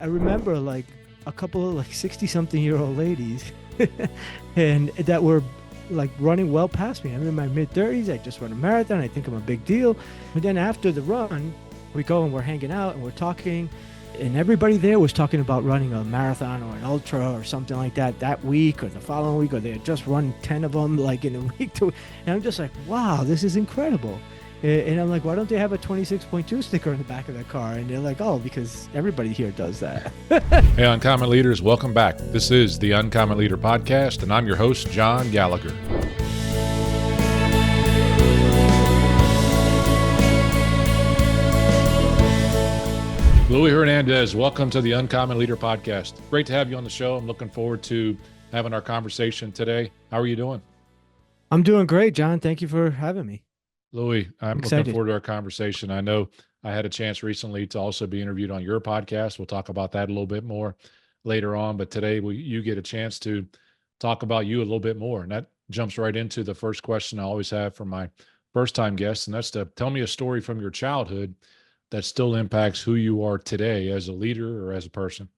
I remember like a couple of like 60 something year old ladies and that were like running well past me. I'm in my mid 30s. I just run a marathon. I think I'm a big deal. But then after the run, we go and we're hanging out and we're talking. And everybody there was talking about running a marathon or an ultra or something like that week or the following week, or they had just run 10 of them like in a week. And I'm just like, wow, this is incredible. And I'm like, why don't they have a 26.2 sticker in the back of their car? And they're like, oh, because everybody here does that. Hey, Uncommon Leaders, welcome back. This is the Uncommon Leader Podcast, and I'm your host, John Gallagher. LUIS Hernandez, welcome to the Uncommon Leader Podcast. Great to have you on the show. I'm looking forward to having our conversation today. How are you doing? I'm doing great, John. Thank you for having me. LUIS, I'm Excited. looking forward to our conversation. I know I had a chance recently to also be interviewed on your podcast. We'll talk about that a little bit more later on, but today you get a chance to talk about you a little bit more. And that jumps right into the first question I always have for my first-time guests, and that's to tell me a story from your childhood that still impacts who you are today as a leader or as a person.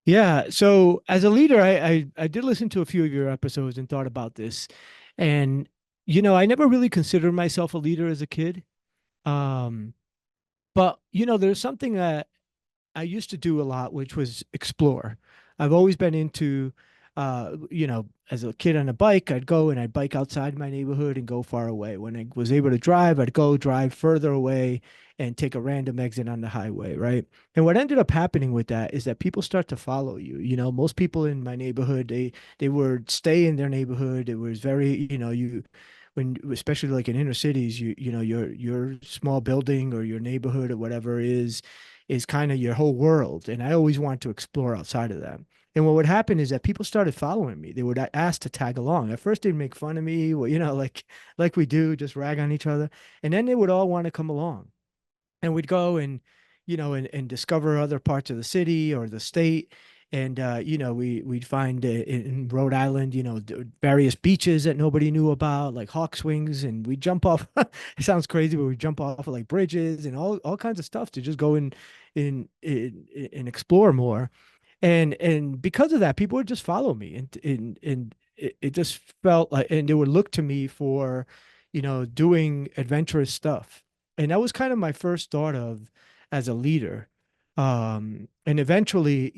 Yeah. So as a leader, I did listen to a few of your episodes and thought about this. And, I never really considered myself a leader as a kid. Um, but, there's something that I used to do a lot, which was explore. I've always been into, as a kid on a bike, I'd go and I'd bike outside my neighborhood and go far away. When I was able to drive, I'd go drive further away and take a random exit on the highway, right? And what ended up happening with that is that people start to follow you. Most people in my neighborhood, they would stay in their neighborhood. It was very, especially like in inner cities, your small building or your neighborhood or whatever is kind of your whole world. And I always wanted to explore outside of that. And what would happen is that people started following me. They would ask to tag along. At first, they'd make fun of me, well, like we do, just rag on each other. And then they would all want to come along. And we'd go and, and discover other parts of the city or the state. And, we'd find in Rhode Island, various beaches that nobody knew about, like hawk swings. And we'd jump off. It sounds crazy, but we'd jump off of like bridges and all kinds of stuff to just go and explore more. And because of that, people would just follow me, and it just felt like, and they would look to me for, doing adventurous stuff. And that was kind of my first thought of as a leader. And eventually,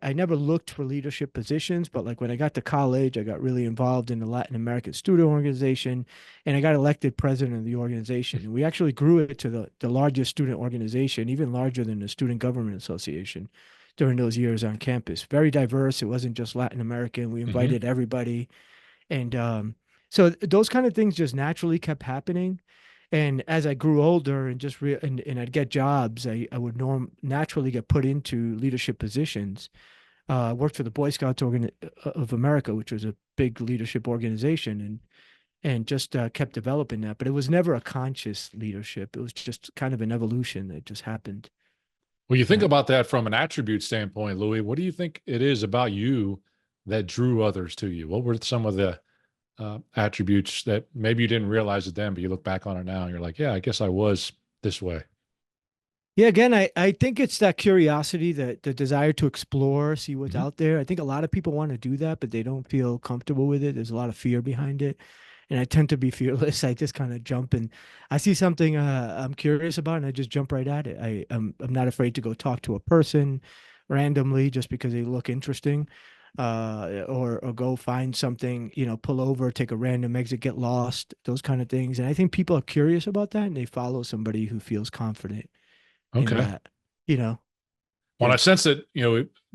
I never looked for leadership positions, but like when I got to college, I got really involved in the Latin American student organization, and I got elected president of the organization. And we actually grew it to the largest student organization, even larger than the Student Government Association during those years on campus. Very diverse. It wasn't just Latin American. We invited everybody. And so those kind of things just naturally kept happening. And as I grew older and and I'd get jobs, I would naturally get put into leadership positions. I worked for the Boy Scouts of America, which was a big leadership organization, and just kept developing that. But it was never a conscious leadership. It was just kind of an evolution that just happened. Well, you think about that from an attribute standpoint, LUIS. What do you think it is about you that drew others to you? What were some of the attributes that maybe you didn't realize it then, but you look back on it now and you're like, yeah, I guess I was this way? Yeah, again, I think it's that curiosity, that the desire to explore, see what's out there. I think a lot of people want to do that, but they don't feel comfortable with it. There's a lot of fear behind it. And I tend to be fearless. I just kind of jump, and I see something I'm curious about, and I just jump right at it. I'm not afraid to go talk to a person randomly just because they look interesting, or go find something, pull over, take a random exit, get lost, those kind of things. And I think people are curious about that, and they follow somebody who feels confident in Okay. that, Well, Yeah. I sense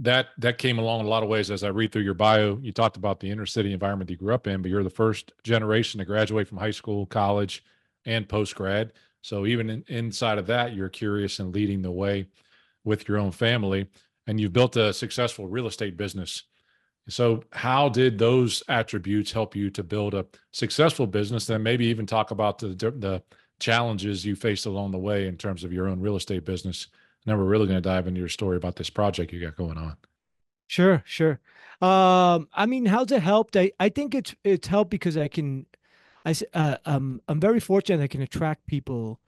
that, that came along in a lot of ways. As I read through your bio, you talked about the inner city environment you grew up in, but you're the first generation to graduate from high school, college, and post-grad. So even inside of that, you're curious and leading the way with your own family, and you've built a successful real estate business. So how did those attributes help you to build a successful business? Then maybe even talk about the challenges you faced along the way in terms of your own real estate business. And then we're really going to dive into your story about this project you got going on. Sure, sure. I mean, how's it helped? I think it's helped because I'm very fortunate I can attract people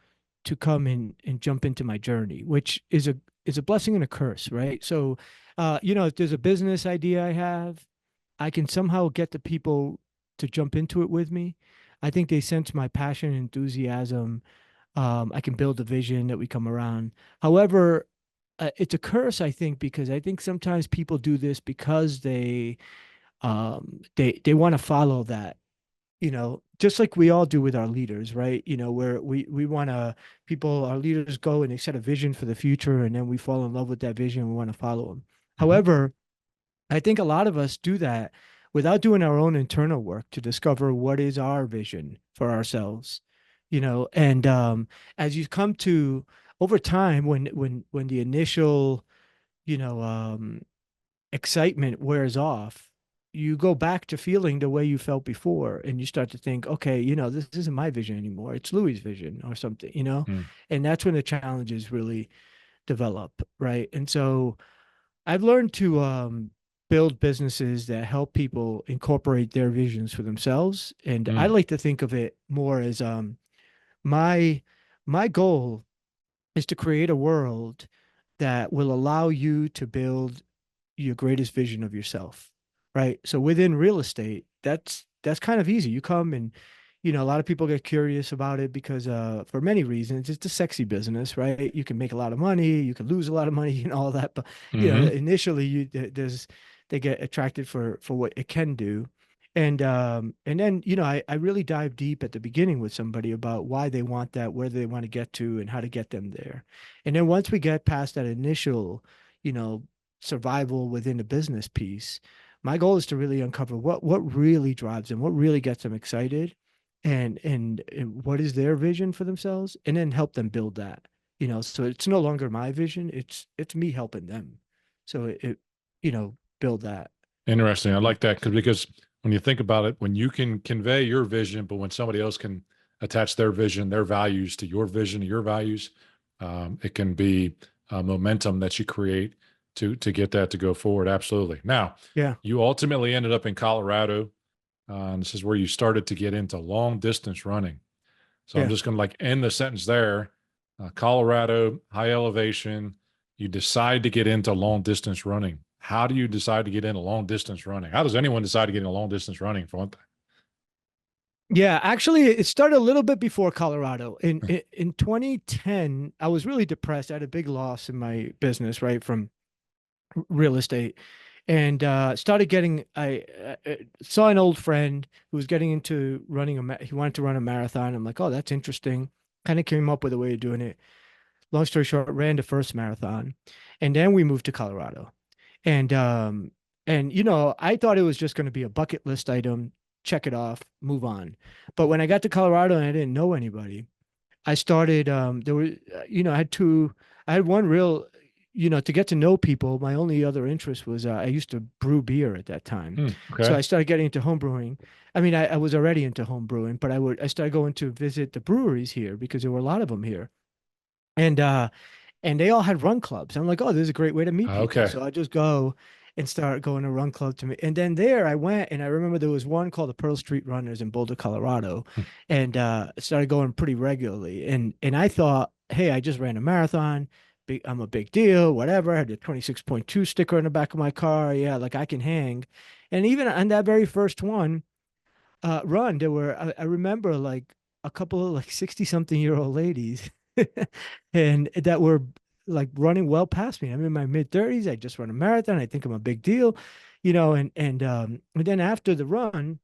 to come in and jump into my journey, which is a blessing and a curse, right? So, if there's a business idea I have, I can somehow get the people to jump into it with me. I think they sense my passion and enthusiasm. I can build a vision that we come around. However, it's a curse, I think, because I think sometimes people do this because they want to follow that, just like we all do with our leaders, right? Where we want to people, our leaders go and they set a vision for the future, and then we fall in love with that vision. We want to follow them. Mhm. However, I think a lot of us do that without doing our own internal work to discover what is our vision for ourselves, and as you come to over time, when the initial, you know, um, excitement wears off, you go back to feeling the way you felt before, and you start to think, okay, this isn't my vision anymore. It's Louis' vision or something. Mm. And that's when the challenges really develop, right? And so I've learned to build businesses that help people incorporate their visions for themselves. And I Mm. like to think of it more as my my goal is to create a world that will allow you to build your greatest vision of yourself, right? So within real estate, that's kind of easy. You come and a lot of people get curious about it because for many reasons, it's a sexy business, right? You can make a lot of money, you can lose a lot of money and all that, but Hmm. initially there's they get attracted for what it can do. And then I really dive deep at the beginning with somebody about why they want that, where they want to get to, and how to get them there. And then once we get past that initial, you know, survival within the business piece, my goal is to really uncover what really drives them, what really gets them excited, and what is their vision for themselves, and then help them build that. So it's no longer my vision; it's me helping them. So build that. Interesting. I like that because when you think about it, when you can convey your vision, but when somebody else can attach their vision, their values to your vision, your values, it can be a momentum that you create to get that to go forward. Absolutely. Now, Yeah, you ultimately ended up in Colorado. And this is where you started to get into long distance running. So I'm yeah. just going to like end the sentence there. Colorado, high elevation. You decide to get into long distance running. How do you decide to get into long distance running? How does anyone decide to get into long distance running for one Yeah, actually, it started a little bit before Colorado. In 2010, I was really depressed. I had a big loss in my business, right, from real estate, and started getting. I saw an old friend who was getting into running he wanted to run a marathon. I'm like, oh, that's interesting. Kind of came up with a way of doing it. Long story short, ran the first marathon, and then we moved to Colorado. And I thought it was just going to be a bucket list item, check it off, move on. But when I got to Colorado and I didn't know anybody, I started there were I had one real to get to know people. My only other interest was I used to brew beer at that time. So Okay. I started getting into home brewing. I mean, I was already into home brewing, but I started going to visit the breweries here because there were a lot of them here. And they all had run clubs. I'm like, oh, this is a great way to meet people. Okay. So I just go and start going to run club to me. And then there I went, and I remember there was one called the Pearl Street Runners in Boulder, Colorado, and started going pretty regularly. And I thought, hey, I just ran a marathon. I'm a big deal, whatever. I had a 26.2 sticker in the back of my car. Yeah, like I can hang. And even on that very first one, run, there were I remember like a couple of like 60 something year old ladies and that were like running well past me. I'm in my mid 30s. I just run a marathon. I think I'm a big deal, and then after the run,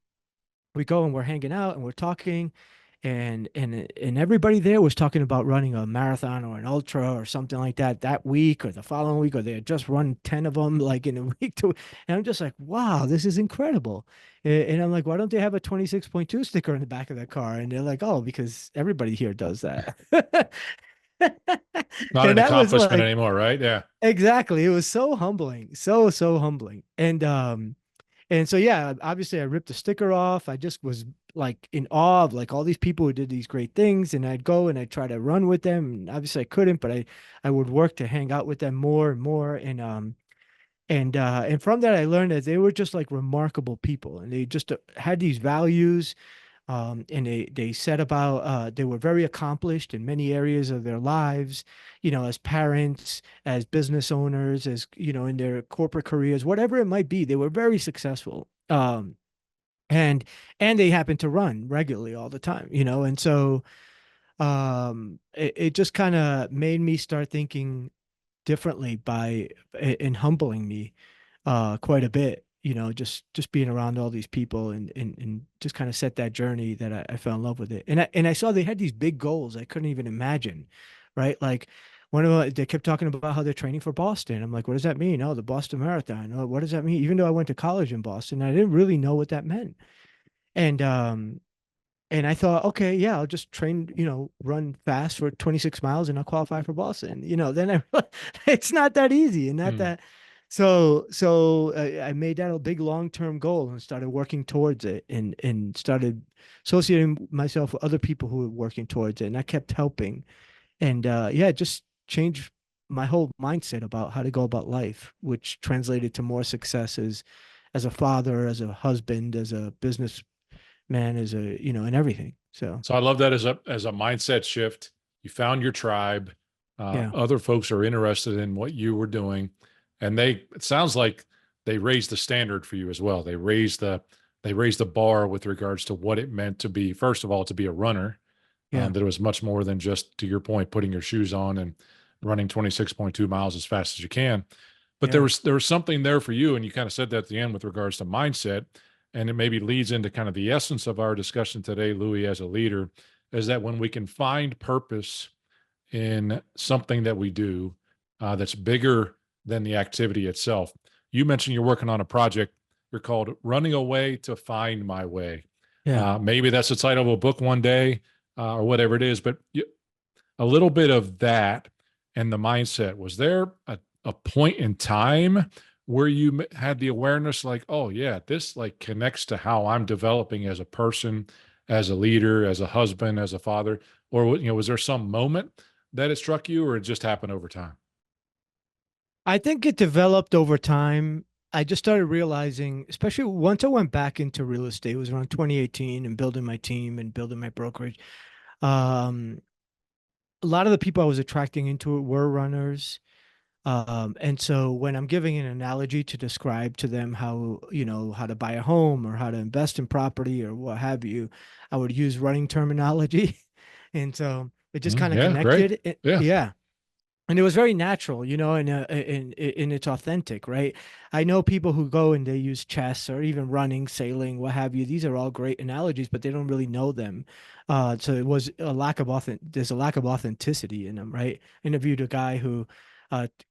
we go and we're hanging out and we're talking, and everybody there was talking about running a marathon or an ultra or something like that week or the following week, or they had just run 10 of them like in a week to, and I'm just like, wow, this is incredible. And I'm like, why don't they have a 26.2 sticker in the back of their car? And they're like, oh, because everybody here does that. Not And an that was accomplishment like, anymore, right? Yeah. exactly, it was so humbling, so humbling. And so, yeah, obviously I ripped the sticker off. I just was like in awe of like all these people who did these great things. And I'd go and I'd try to run with them. And obviously I couldn't, but I would work to hang out with them more and more. And from that, I learned that they were just like remarkable people, and they just had these values. And they set about they were very accomplished in many areas of their lives, as parents, as business owners, as in their corporate careers, whatever it might be. They were very successful. And they happened to run regularly all the time, and so it just kind of made me start thinking differently by and humbling me quite a bit, just being around all these people and just kind of set that journey that I fell in love with it. And I saw they had these big goals I couldn't even imagine, right? Like one of them, they kept talking about how they're training for Boston. I'm like, what does that mean? Oh, the Boston Marathon. Oh, what does that mean? Even though I went to college in Boston, I didn't really know what that meant. And and I thought, okay, yeah, I'll just train, run fast for 26 miles and I'll qualify for Boston. Then I realized it's not that easy and not Mm. that. So I made that a big long-term goal and started working towards it and started associating myself with other people who were working towards it. And I kept helping. And yeah, it just changed my whole mindset about how to go about life, which translated to more success as a father, as a husband, as a business man, as a and everything. So So I love that as a mindset shift. You found your tribe. yeah, Other folks are interested in what you were doing, and it sounds like they raised the standard for you as well. They raised the bar with regards to what it meant to be, first of all, to be a runner. yeah, That it was much more than just, to your point, putting your shoes on and running 26.2 miles as fast as you can. But there yeah, was there was something there for you, and you kind of said that at the end with regards to mindset, and it maybe leads into kind of the essence of our discussion today, Louis, as a leader, is that when we can find purpose in something that we do that's bigger than the activity itself. You mentioned you're working on a project. You're called "Running Away to Find My Way." yeah. Maybe that's the title of a book one day, or whatever it is. But a little bit of that and the mindset. Was there a point in time where you had the awareness, like, oh yeah, this like connects to how I'm developing as a person, as a leader, as a husband, as a father, or was there some moment that it struck you, or it just happened over time? I think it developed over time. I just started realizing, especially once I went back into real estate, it was around 2018 and building my team and building my brokerage. Um, a lot of the people I was attracting into it were runners. And so when I'm giving an analogy to describe to them how, how to buy a home or how to invest in property or what have you, I would use running terminology. And so it just kind of Yeah, great. connected. Yeah. Yeah. And it was very natural, and it's authentic, right? I know people who go and they use chess or even running, sailing, what have you. These are all great analogies, but they don't really know them. So it was a lack of there's a lack of authenticity in them, right? Interviewed a guy who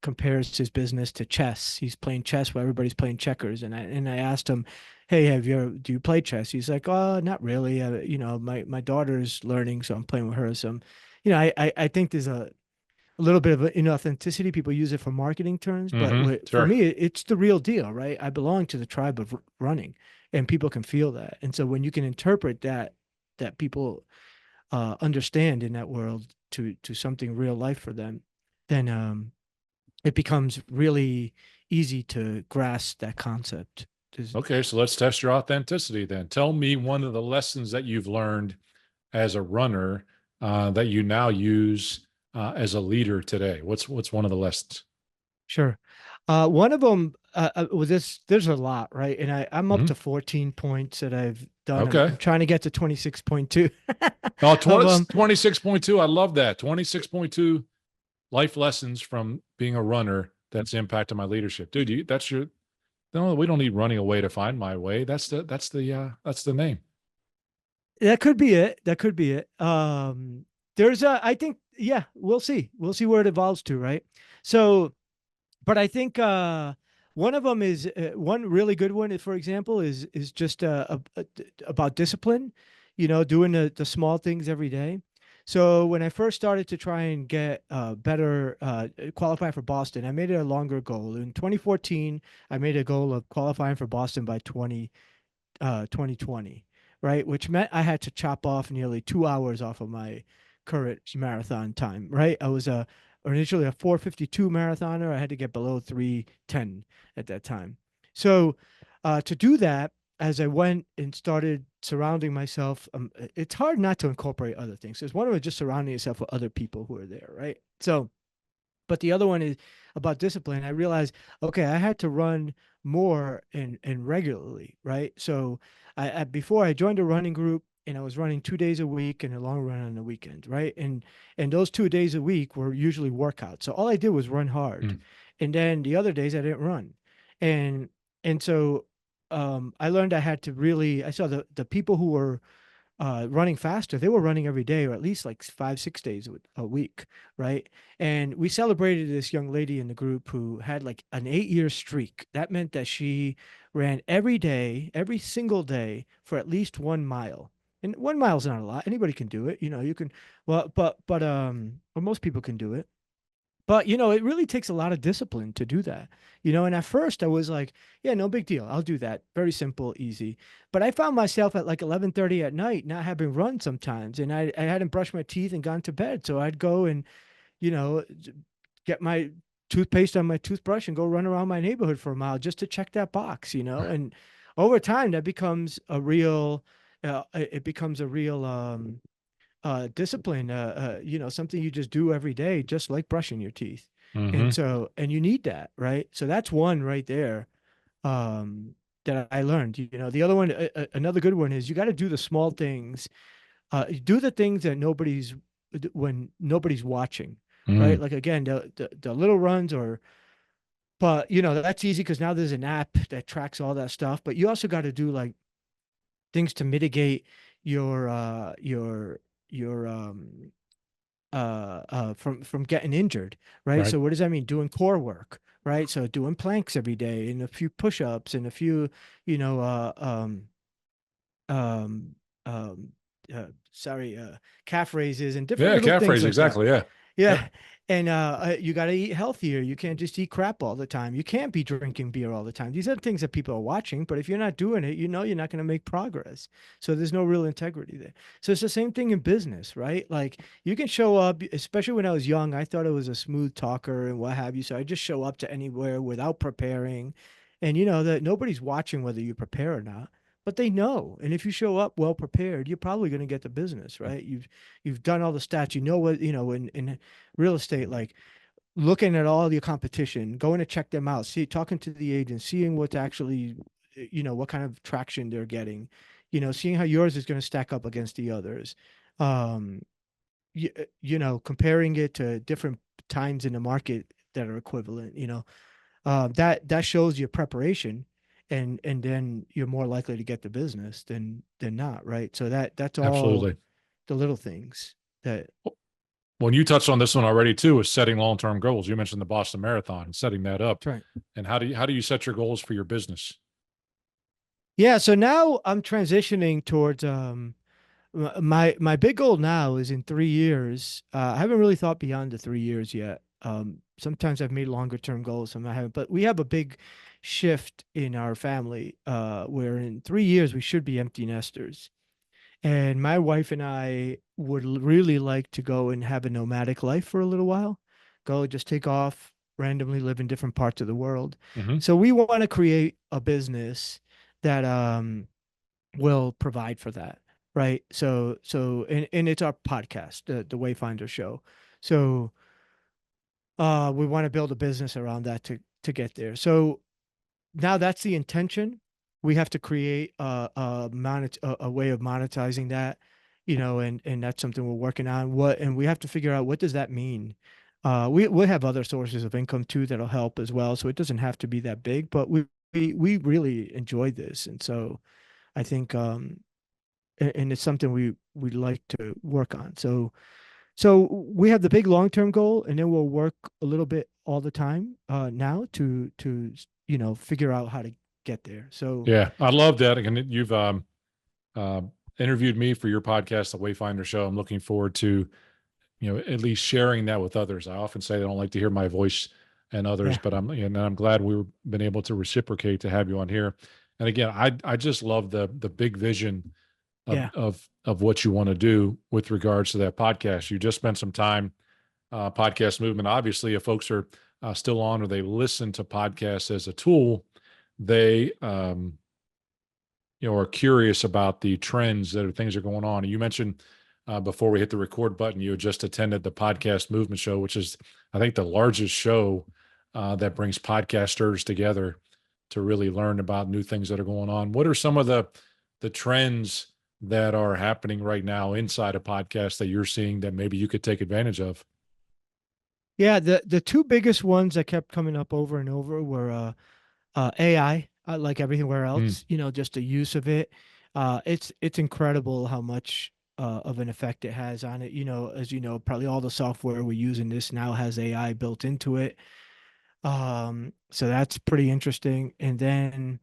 compares his business to chess. He's playing chess while everybody's playing checkers, and I asked him, "Hey, do you play chess?" He's like, "Oh, not really. My daughter's learning, so I'm playing with her." So, I think there's a little bit of inauthenticity. People use it for marketing terms, but for Sure. me, it's the real deal, right? I belong to the tribe of running, and people can feel that. And so when you can interpret that people understand in that world to something real life for them, then it becomes really easy to grasp that concept. Okay, so let's test your authenticity then. Tell me one of the lessons that you've learned as a runner that you now use as a leader today. What's one of the lessons? Sure. One of them was this. There's a lot, right? And I'm up Mhm. to 14 points that I've done. I'm Okay. I'm trying to get to 26.2 Oh, of 26.2. I love that. 26.2 life lessons from being a runner that's impacted my leadership. Dude, that's your no, we don't need running away to find my way. That's the name. That could be it. That could be it. I think, yeah, we'll see. We'll see where it evolves to, right? So, but I think one of them is one really good one, for example, is just about discipline, doing the small things every day. So when I first started to try and get better qualify for Boston, I made it a longer goal. In 2014, I made a goal of qualifying for Boston by 2020, right? Which meant I had to chop off nearly 2 hours off of my current marathon time, right? I was initially a 4:52 marathoner. I had to get below 3:10 at that time. So to do that, as I went and started surrounding myself, it's hard not to incorporate other things. There's one of it just surrounding yourself with other people who are there, right? So, but the other one is about discipline. I realized, okay, I had to run more and regularly, right? So before I joined a running group and I was running 2 days a week and a long run on the weekend, right? And those 2 days a week were usually workouts. So all I did was run hard. Mm. And then the other days I didn't run. And and so I learned I had to really I saw the people who were running faster. They were running every day, or at least like 5, 6 days a week, right? And we celebrated this young lady in the group who had like an 8 year streak. That meant that she ran every day, every single day for at least 1 mile. And 1 mile is not a lot. Anybody can do it. You know, you can, well, or most people can do it. But it really takes a lot of discipline to do that. And at first I was like, yeah, no big deal. I'll do that. Very simple, easy. But I found myself at like 11:30 at night not having run sometimes, and I hadn't brushed my teeth and gone to bed. So I'd go and, you know, get my toothpaste on my toothbrush and go run around my neighborhood for a mile just to check that box. And over time that becomes a real it becomes a real discipline, something you just do every day, just like brushing your teeth. And Hmm. so, and you need that, right? So that's one right there, that I learned. The other one, another good one is you got to do the small things. Do the things that when nobody's watching, right? Mm. Like again, the little runs but that's easy because now there's an app that tracks all that stuff. But you also got to do like things to mitigate your from getting injured, right? Right. So what does that mean? Doing core work, right? So doing planks every day and a few push-ups and a few, you know, um, um, sorry, calf raises and different Yeah. little Calf things raise. like that. Exactly. Yeah. Yeah. Yep. And you got to eat healthier. You can't just eat crap all the time. You can't be drinking beer all the time. These are things that people are watching, but if you're not doing it, you're not going to make progress. So there's no real integrity there. So it's the same thing in business, right? Like you can show up, especially when I was young, I thought I was a smooth talker and what have you. So I just show up to anywhere without preparing. And that nobody's watching whether you prepare or not. But they know. And if you show up well prepared, you're probably going to get the business, right? You've done all the stats. You know what, in real estate, like looking at all your competition, going to check them out, talking to the agents, seeing what's actually, what kind of traction they're getting, seeing how yours is going to stack up against the others. Um, Comparing it to different times in the market that are equivalent, that shows your preparation, and then you're more likely to get the business than not, right? So that's all Absolutely. the little things that. Well, you touched on this one already too, is setting long-term goals. You mentioned the Boston Marathon and setting that up. That's right. And how do you set your goals for your business? Yeah, so now I'm transitioning towards my big goal now is in 3 years. I haven't really thought beyond the 3 years yet. Sometimes I've made longer term goals, some I haven't, but we have a big shift in our family where in 3 years we should be empty nesters. And my wife and I would really like to go and have a nomadic life for a little while. Go just take off, randomly live in different parts of the world. Hmm. So we want to create a business that will provide for that, right? And it's our podcast, the Wayfinder Show. So we want to build a business around that to get there. So now that's the intention. We have to create a way of monetizing that, and that's something we're working on. And we have to figure out what does that mean. We have other sources of income too that'll help as well. So it doesn't have to be that big, but we really enjoy this, and so I think and it's something we'd like to work on. So we have the big long-term goal, and then we'll work a little bit all the time now to figure out how to get there. So Yeah, I love that. And you've uh, interviewed me for your podcast, The Wayfinder Show. I'm looking forward to at least sharing that with others. I often say I don't like to hear my voice and others, yeah, but I'm glad we've been able to reciprocate to have you on here. And again, I just love the big vision of yeah, of what you want to do with regards to that podcast. You just spent some time podcast movement. Obviously, if folks are still on or they listen to podcasts as a tool, they are curious about the trends that are things are going on. And you mentioned before we hit the record button, you had just attended the podcast movement show, which is, I think, the largest show that brings podcasters together to really learn about new things that are going on. What are some of the trends that are happening right now inside a podcast that you're seeing that maybe you could take advantage of? Yeah, the two biggest ones that kept coming up over and over were AI, like everywhere Mm. else, just the use of it. It's incredible how much of an effect it has on it. As you know, probably all the software we're using this now has AI built into it. So that's pretty interesting. And then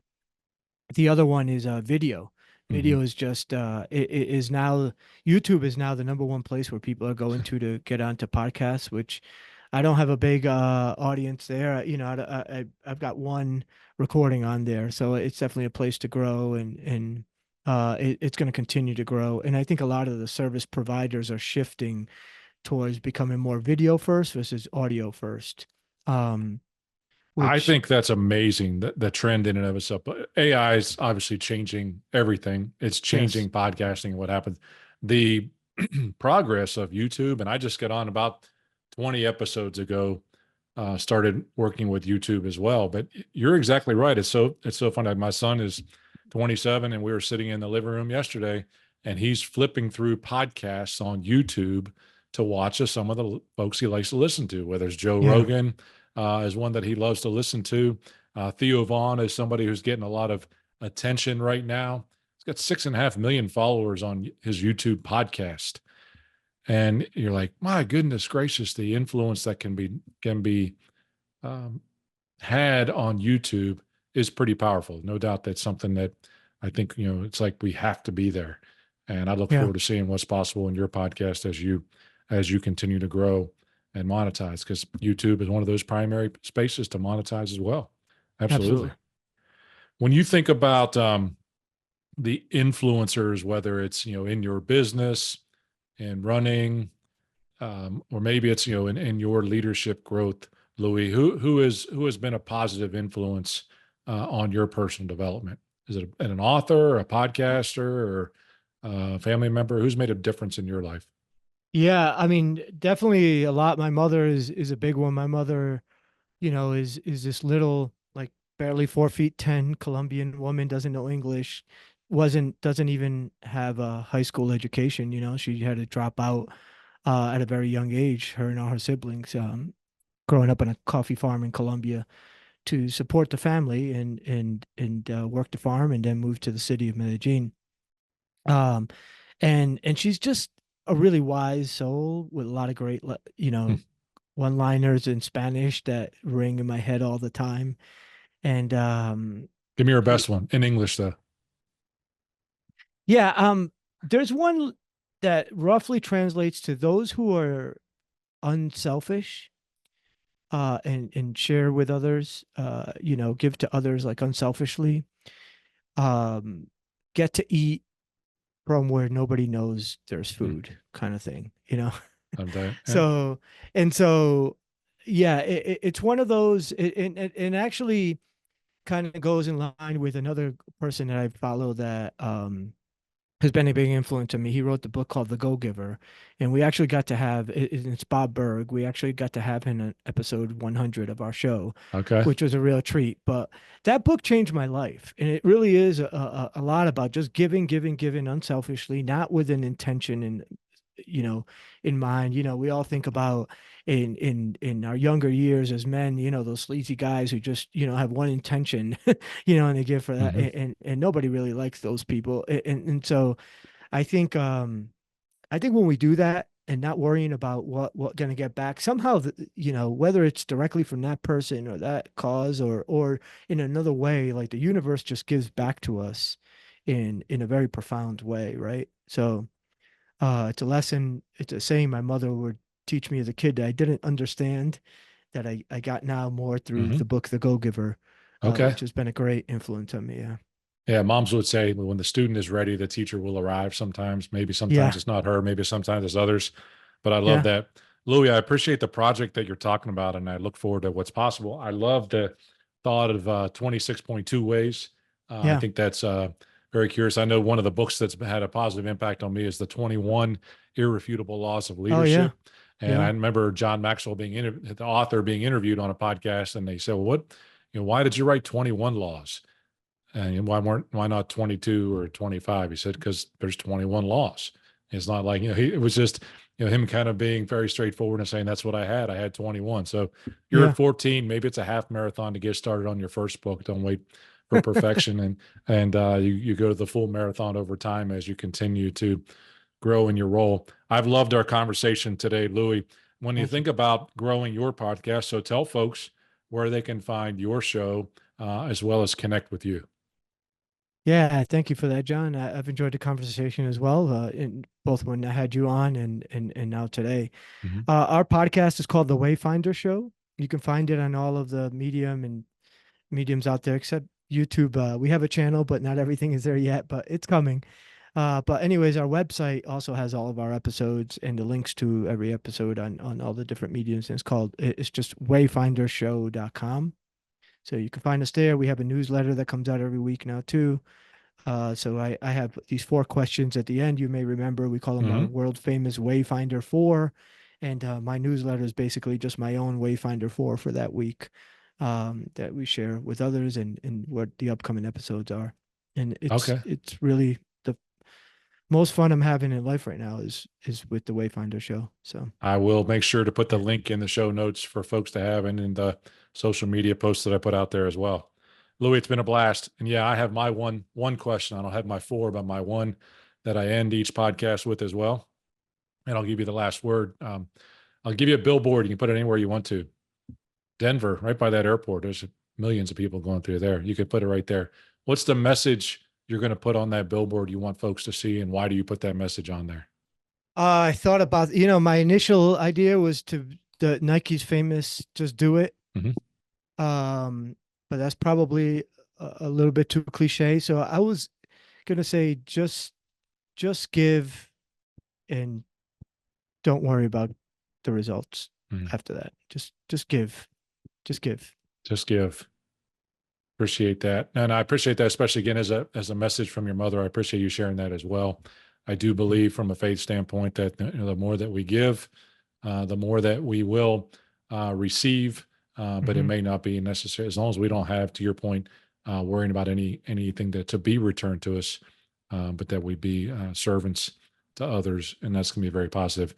the other one is video. Hmm. Video is just it is now YouTube is now the number one place where people are going to get onto podcasts, which I don't have a big audience there. I've got one recording on there, so it's definitely a place to grow, and it's going to continue to grow. And I think a lot of the service providers are shifting towards becoming more video first versus audio first. Um, I which think that's amazing. The trend in and of itself. But AI is obviously changing everything. It's yes, changing podcasting and what happens. The progress of YouTube, and I just got on about 20 episodes ago, started working with YouTube as well. But you're exactly right. It's so funny. My son is 27, and we were sitting in the living room yesterday, and he's flipping through podcasts on YouTube to watch some of the folks he likes to listen to, whether it's Joe yeah, Rogan is one that he loves to listen to. Theo Vaughn is somebody who's getting a lot of attention right now. He's got 6.5 million followers on his YouTube podcast, and you're like, my goodness gracious, the influence that can be um, had on YouTube is pretty powerful. No doubt that's something that I think it's like we have to be there, and I look yeah, forward to seeing what's possible in your podcast as you continue to grow and monetize, because YouTube is one of those primary spaces to monetize as well. Absolutely. absolutely. When you think about the influencers, whether it's in your business and running, or maybe it's in your leadership growth, Louis, who has been a positive influence on your personal development? Is it an author, a podcaster, or a family member? Who's made a difference in your life? Yeah, I mean, definitely a lot. My mother is a big one. My mother, is this little, like, barely 4 feet 10 Colombian woman, doesn't know English, doesn't even have a high school education. She had to drop out at a very young age, her and all her siblings, growing up on a coffee farm in Colombia to support the family and work the farm, and then move to the city of Medellin. Um, and she's just a really wise soul with a lot of great, Hmm. one-liners in Spanish that ring in my head all the time. And Give me your y- best one in English, though. yeah, there's one that roughly translates to those who are unselfish, and share with others, give to others like unselfishly, um, get to eat from where nobody knows there's Hmm. food, kind of thing. Yeah. So, and so, yeah, it's one of those, and actually kind of goes in line with another person that I follow that has been a big influence on me. He wrote the book called The Go Giver, and we actually got to have it's Bob Berg. We actually got to have him in episode 100 of our show, Okay. which was a real treat. But that book changed my life, and it really is a lot about just giving, giving, giving unselfishly, not with an intention you know in mind. We all think about in our younger years as men, those sleazy guys who just have one intention, and they give for that, Hmm. and nobody really likes those people. And so I think when we do that and not worrying about what going to get back somehow, whether it's directly from that person or that cause, or in another way, like the universe just gives back to us in a very profound way, right? So it's a lesson, it's a saying my mother would teach me as a kid that I didn't understand, that I got now more through Hmm. the book The Go Giver, Okay. which has been a great influence on me. Yeah. Yeah, moms would say when the student is ready, the teacher will arrive sometimes. Maybe sometimes Yeah. it's not her, maybe sometimes it's others. But I love Yeah. that. Louis, I appreciate the project that you're talking about, and I look forward to what's possible. I love the thought of 26.2 ways. I Yeah. think that's very curious. I know one of the books that's had a positive impact on me is the 21 Irrefutable Laws of Oh yeah. Leadership. And I Yeah. remember John Maxwell the author being interviewed on a podcast, and they said, well, why did you write 21 laws? And why not 22 or 25? He said, because there's 21 laws. It's not like, it was just, him kind of being very straightforward and saying, that's what I had. I had 21. So you're Yeah. at 14, maybe it's a half marathon to get started on your first book. Don't wait for perfection. And you go to the full marathon over time as you continue to grow in your role. I've loved our conversation today, Louis. When you Thank you. think about growing your podcast, so tell folks where they can find your show, as well as connect with you. Yeah, thank you for that, John. I've enjoyed the conversation as well, in both when I had you on and now today. Mhm. Our podcast is called The Wayfinder Show. You can find it on all of the mediums out there except YouTube. We have a channel, but not everything is there yet, but it's coming. But anyways, our website also has all of our episodes and the links to every episode on all the different mediums. And it's just wayfindershow.com. So you can find us there. We have a newsletter that comes out every week now too. So I have these 4 questions at the end. You may remember we call them our Mhm. world famous Wayfinder 4. And my newsletter is basically just my own Wayfinder 4 for that week, that we share with others and what the upcoming episodes are. And it's Okay. it's really the most fun I'm having in life right now is with the Wayfinder show. So I will make sure to put the yeah. link in the show notes for folks to have and in the social media posts that I put out there as well. Louis, it's been a blast. And yeah, I have my one question. I don't have my 4, but my one that I end each podcast with as well. And I'll give you the last word. I'll give you a billboard. You can put it anywhere you want to. Denver, right by that airport. There's millions of people going through there. You could put it right there. What's the message you're going to put on that billboard you want folks to see, and why do you put that message on there? I thought about, my initial idea was to the Nike's famous "Just Do It." Mhm. Um, but that's probably a little bit too cliche. So I was gonna say just give and don't worry about the results Mhm. after that. Just give. Just give. Just give. Appreciate that. And I appreciate that, especially again, as a message from your mother. I appreciate you sharing that as well. I do believe from a faith standpoint that the more that we give, the more that we will receive, but it Mm-hmm. may not be necessary as long as we don't have, to your point, worrying about anything that to be returned to us, but that we be servants to others, and that's going to be very positive.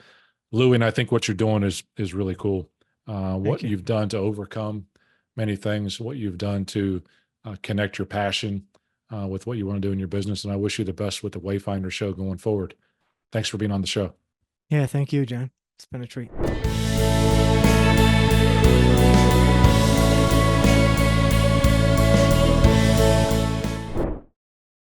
Louie, and I think what you're doing is really cool. Thank What you. you've done to overcome many things, what you've done to connect your passion with what you want to do in your business, and I wish you the best with the Wayfinder show going forward. Thanks for being on the show. Yeah, thank you, John. It's been a treat.